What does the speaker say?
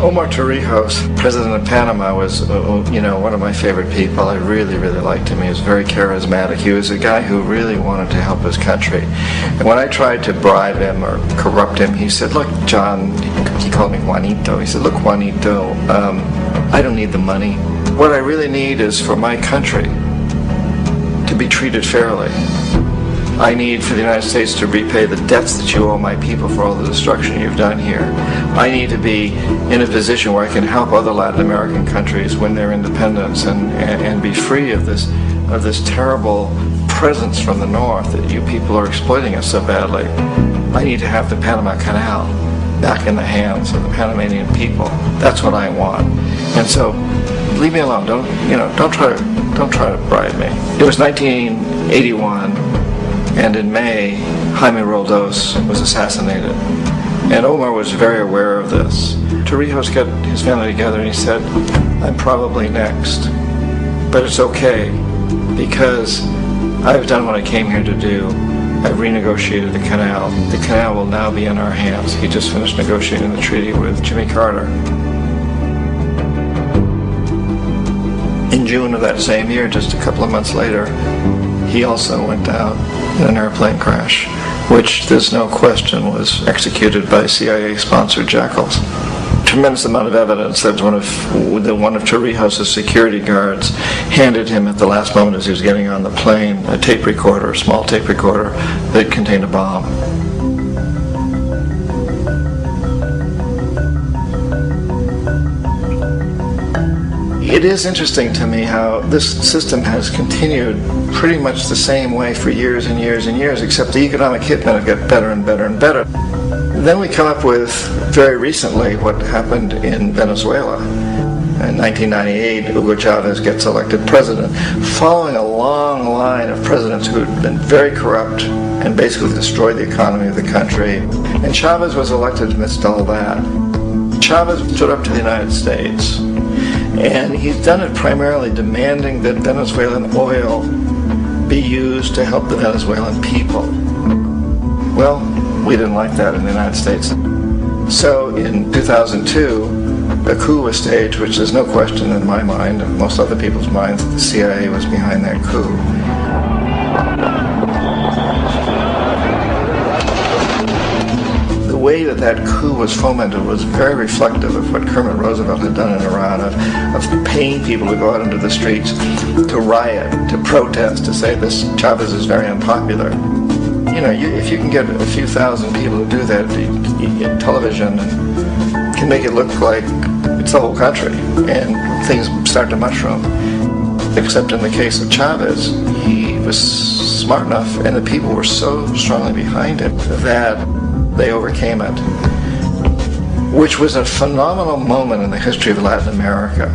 Omar Torrijos, president of Panama, was one of my favorite people. I really liked him. He was very charismatic. He was a guy who really wanted to help his country. And when I tried to bribe him or corrupt him, he said, "Look, John," he called me Juanito. He said, "Look, Juanito, I don't need the money. What I really need is for my country to be treated fairly. I need for the United States to repay the debts that you owe my people for all the destruction you've done here. I need to be in a position where I can help other Latin American countries win their independence and be free of this terrible presence from the north that you people are exploiting us so badly. I need to have the Panama Canal back in the hands of the Panamanian people. That's what I want. And so, leave me alone. Don't try to bribe me." It was 1981. And in May, Jaime Roldos was assassinated. And Omar was very aware of this. Torrijos got his family together and he said, "I'm probably next. But it's okay, because I've done what I came here to do. I've renegotiated the canal. The canal will now be in our hands." He just finished negotiating the treaty with Jimmy Carter. In June of that same year, just a couple of months later, he also went down in an airplane crash, which there's no question was executed by CIA-sponsored jackals. Tremendous amount of evidence that one of Torrijos' security guards handed him at the last moment as he was getting on the plane a tape recorder, a small tape recorder that contained a bomb. It is interesting to me how this system has continued pretty much the same way for years and years and years, except the economic hitmen have got better and better and better. Then we come up with, very recently, what happened in Venezuela. In 1998, Hugo Chavez gets elected president, following a long line of presidents who had been very corrupt and basically destroyed the economy of the country. And Chavez was elected amidst all that. Chavez stood up to the United States. And he's done it primarily demanding that Venezuelan oil be used to help the Venezuelan people. Well, we didn't like that in the United States. So in 2002, a coup was staged, which there's no question in my mind, and most other people's minds, that the CIA was behind that coup. The way that coup was fomented was very reflective of what Kermit Roosevelt had done in Iran, of paying people to go out into the streets, to riot, to protest, to say this Chavez is very unpopular. If you can get a few thousand people to do that, television can make it look like it's the whole country, and things start to mushroom. Except in the case of Chavez, he was smart enough, and the people were so strongly behind it that they overcame it, which was a phenomenal moment in the history of Latin America.